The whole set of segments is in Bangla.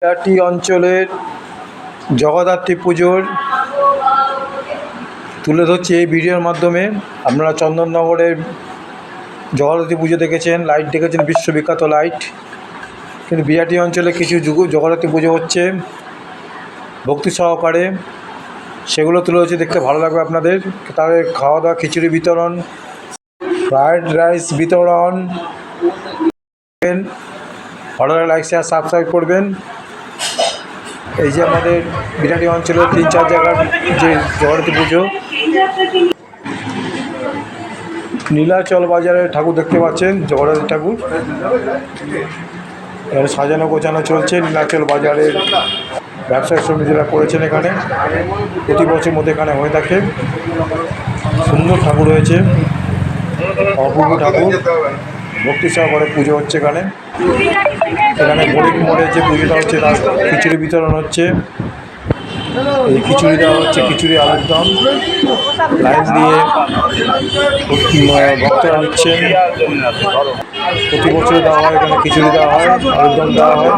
বিরাটি অঞ্চলের জগদ্ধাত্রী পুজোর তুলে ধরছি এই ভিডিওর মাধ্যমে। আপনারা চন্দননগরের জগদ্ধাত্রী পুজো দেখেছেন, লাইট দেখেছেন, বিশ্ববিখ্যাত লাইট। কিন্তু বিরাটি অঞ্চলে কিছু জগদ্ধাত্রী পুজো হচ্ছে ভক্তি সহকারে, সেগুলো তুলে ধরছি, দেখতে ভালো লাগবে আপনাদের। তাদের খাওয়া দাওয়া, খিচুড়ি বিতরণ, ফ্রায়েড রাইস বিতরণ। ভালো লাগলে লাইক শেয়ার সাবস্ক্রাইব করবেন। এই যে আমাদের বিরাটি অঞ্চলের 3-4 জায়গার যে জগদ্ধাত্রী পুজো। নীলাচল বাজারের ঠাকুর দেখতে পাচ্ছেন, জগদ্ধাত্রী ঠাকুর। এখানে সাজানো গোছানো চলছে। নীলাচল বাজারের ব্যবসায়ী সমিতিরা করেছেন এখানে, প্রতি বছর মধ্যে এখানে হয়ে থাকে। সুন্দর ঠাকুর হয়েছে, অপূর্ব ঠাকুর, ভক্তি সহকারে পুজো হচ্ছে এখানে। এখানে বণিক মোড়ে যে পুজোটা হচ্ছে তার খিচুড়ি বিতরণ হচ্ছে। এই খিচুড়ি দেওয়া হচ্ছে, খিচুড়ি আলুর দম লাইন দিয়ে ভক্তরা নিচ্ছেন। প্রতি বছর দেওয়া হয় এখানে, খিচুড়ি দেওয়া হয়, আলুর দম দেওয়া হয়।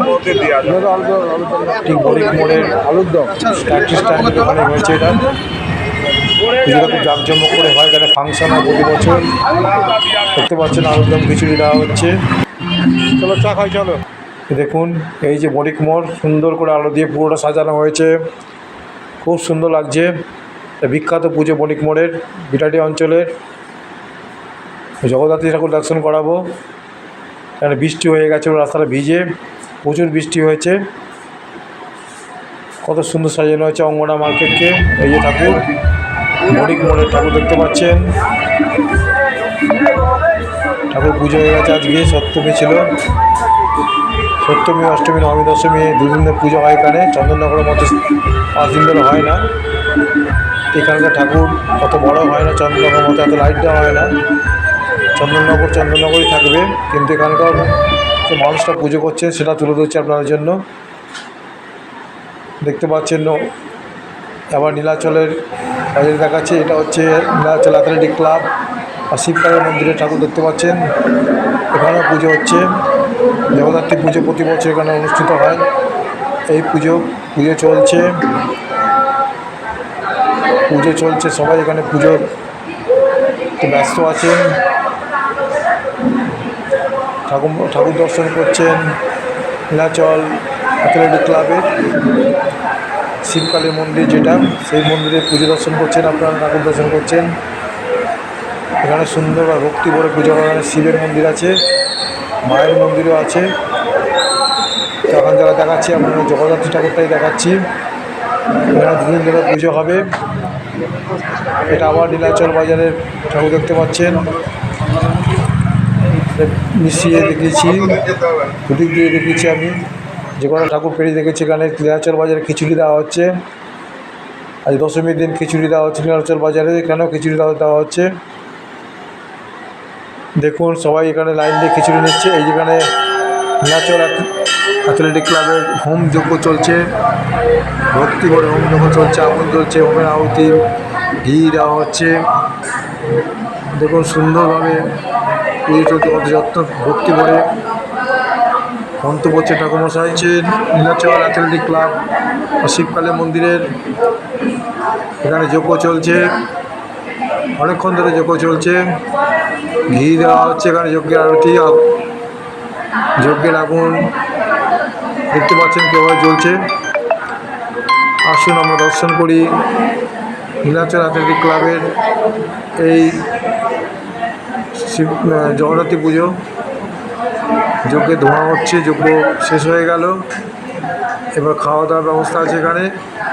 ঠিক বণিক মোড়ের আলুর দম ট্যাক্সি স্ট্যান্ডের ওখানে হয়েছে এটা। পুজোটা খুব জাঁকজমক করে হয় এখানে, ফাংশন হয় প্রতি বছর। দেখতে পাচ্ছেন আলুর দম খিচুড়ি দেওয়া হচ্ছে। চলো চা খাই, চলো। দেখুন এই যে বণিক মোড়, সুন্দর করে আলো দিয়ে পুরোটা সাজানো হয়েছে, খুব সুন্দর লাগছে। বিখ্যাত পুজো বণিক মোড়ের, বিরাটি অঞ্চলের। জগদ্ধাত্রী ঠাকুর দর্শন করাবো। এখানে বৃষ্টি হয়ে গেছে, রাস্তাটা ভিজে, প্রচুর বৃষ্টি হয়েছে। কত সুন্দর সাজানো হয়েছে অঙ্গনা মার্কেটকে। এই যে ঠাকুর, বণিক মোড়ের ঠাকুর দেখতে পাচ্ছেন। ঠাকুর পুজো হয়ে গেছে আজকে, সপ্তমী ছিল। সপ্তমী, অষ্টমী, নবমী, দশমী, দুদিন ধরে পুজো হয় এখানে। চন্দননগরের মতো 5 দিন ধরে হয় না। এখানকার ঠাকুর অত বড় হয় না, চন্দননগরের মতো এত লাইট দেওয়া হয় না। চন্দননগরই থাকবে, কিন্তু এখানকার যে মানুষটা পুজো করছে সেটা তুলে ধরছে আপনাদের জন্য। দেখতে পাচ্ছেন আবার নীলাচলের বাজারে দেখাচ্ছে। এটা হচ্ছে নীলাচল অ্যাথলেটিক ক্লাব আর শিবকালী মন্দিরের ঠাকুর দেখতে পাচ্ছেন। এখানেও পুজো হচ্ছে, জগদ্ধাত্রী পুজো প্রতি বছর এখানে অনুষ্ঠিত হয়। এই পুজো চলছে, সবাই এখানে পুজোর ব্যস্ত আছেন। ঠাকুর দর্শন করছেন নীলাচল অ্যাথলেটিক ক্লাবের শিবকালী মন্দির, যেটা সেই মন্দিরে পুজো দর্শন করছেন আপনারা, ঠাকুর দর্শন করছেন। এখানে সুন্দর আর ভক্তি ভরে পুজো করা। শিবের মন্দির আছে, মায়ের মন্দিরও আছে। এখন যারা দেখাচ্ছি আপনারা জগদ্ধাত্রী ঠাকুরটাই দেখাচ্ছি। এখানে 2 দিন ধরে পুজো হবে। এটা আবার নীলাচল বাজারের ঠাকুর দেখতে পাচ্ছেন, মিশিয়ে দেখিয়েছি, দুদিক দিয়ে দেখিয়েছি আমি। যে কোনো ঠাকুর পেরিয়ে দেখেছি। এখানে নীলাচল বাজারে খিচুড়ি দেওয়া হচ্ছে। আজ দশমীর দিন খিচুড়ি দেওয়া হচ্ছে নীলাচল বাজারে, এখানেও খিচুড়ি দেওয়া হচ্ছে। দেখুন সবাই এখানে লাইন দিয়ে খিচুড়ি নিচ্ছে। এই যেখানে নীলাচল অ্যাথলেটিক ক্লাবের হোম যজ্ঞ চলছে, ভক্তি করে হোম যজ্ঞ চলছে, আগুন চলছে, হোমের আহুতি, ঘি দেওয়া হচ্ছে। দেখুন সুন্দরভাবে পুজো চলছে, কত যত্ন ভক্তি করে মন্ত্র পড়ছে ঠাকুরমশাই। নীলাচল অ্যাথলেটিক ক্লাব ও শিবকালী মন্দিরের এখানে যজ্ঞ চলছে, অনেকক্ষণ ধরে যজ্ঞ চলছে। ঘি দেওয়া হচ্ছে এখানে, যজ্ঞের আরতি, যজ্ঞের আগুন দেখতে পাচ্ছেন কীভাবে জ্বলছে। আসুন আমরা দর্শন করি নীলাচল অ্যাথলেটিক ক্লাবের এই জগদ্ধাত্রী পুজো। যজ্ঞে ধোঁয়া হচ্ছে, যজ্ঞ শেষ হয়ে গেল। এবার খাওয়া দাওয়ার ব্যবস্থা আছে এখানে,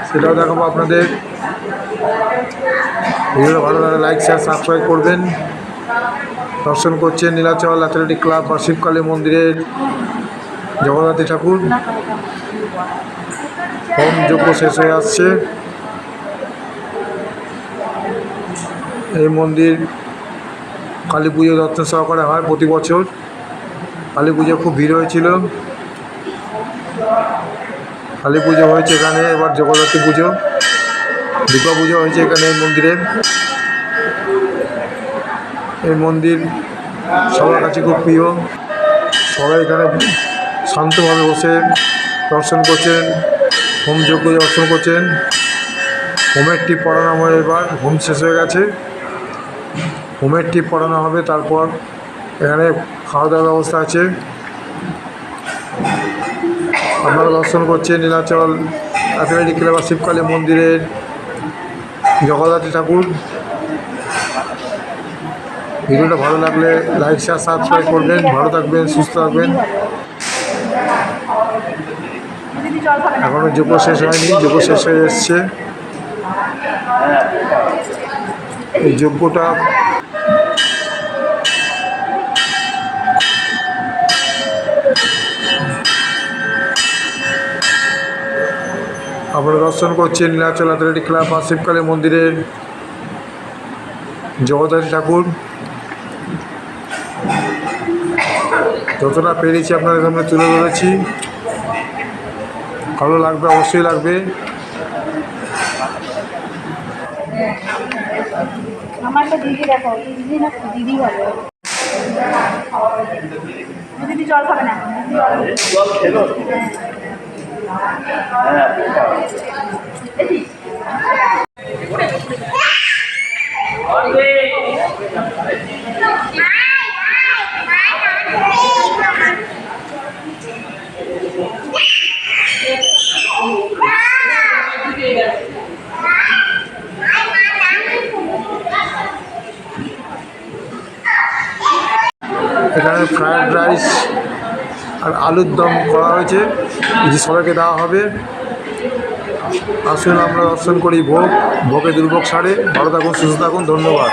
সেটাও দেখাবো আপনাদের। ভিডিওটা ভালো লাগে লাইক শেয়ার সাবস্ক্রাইব করবেন। দর্শন করছেন নীলাচল অ্যাথলেটিক ক্লাব বা শিবকালী মন্দিরের জগদ্ধাত্রী ঠাকুর। হোম যজ্ঞ শেষ হয়ে আসছে। এই মন্দির কালী পুজো যত্ন সহকারে হয় প্রতি বছর। কালী পুজো খুব ভিড় হয়েছিল, কালী পুজো হয়েছে এখানে। এবার জগদ্ধাত্রী পুজো, দুর্গা পুজো হয়েছে এখানে এই মন্দিরে। এই মন্দির সবার কাছে খুব প্রিয়। সবাই এখানে শান্তভাবে বসে দর্শন করছেন, হোম যজ্ঞ দর্শন করছেন। হোমের টিপ পড়ানো হবে, এবার হোম শেষ হয়ে গেছে, হোমের টিপ পড়ানো হবে। তারপর এখানে খাওয়া দাওয়ার ব্যবস্থা আছে। আপনারা দর্শন করছেন নীলাচল অ্যাথলেটিক ক্লাব শিবকালী মন্দিরের জগদ্ধাত্রী ঠাকুর। ভিডিওটা ভালো লাগলে লাইক শেয়ার সাবস্ক্রাইব করবেন। ভালো থাকবেন, সুস্থ থাকবেন। এখনও যোগ্য শেষ হয়নি, যোগ্য শেষ হয়ে এসছে। এই যজ্ঞটা আপনারা দর্শন করছেন নীলাচল অ্যাথলেটিক ক্লাব আর শিবকালী মন্দিরের জগদ্ধাত্রী ঠাকুর। যতটা পেরেছি আপনাদের সামনে তুলে ধরেছি। ভালো লাগবে, অবশ্যই লাগবে। আমার তো দিদি দেখো, দিদি না দিদি বলে দিদি জল খাবে না, জল খেলো। এখানে ফ্রায়েড রাইস আর আলুর দম করা হয়েছে, যে সবাইকে দেওয়া হবে। আসুন আমরা দর্শন করি ভোগ, ভোগে দুর্ভোগ সারে। ভালো থাকুন, সুস্থ থাকুন, ধন্যবাদ।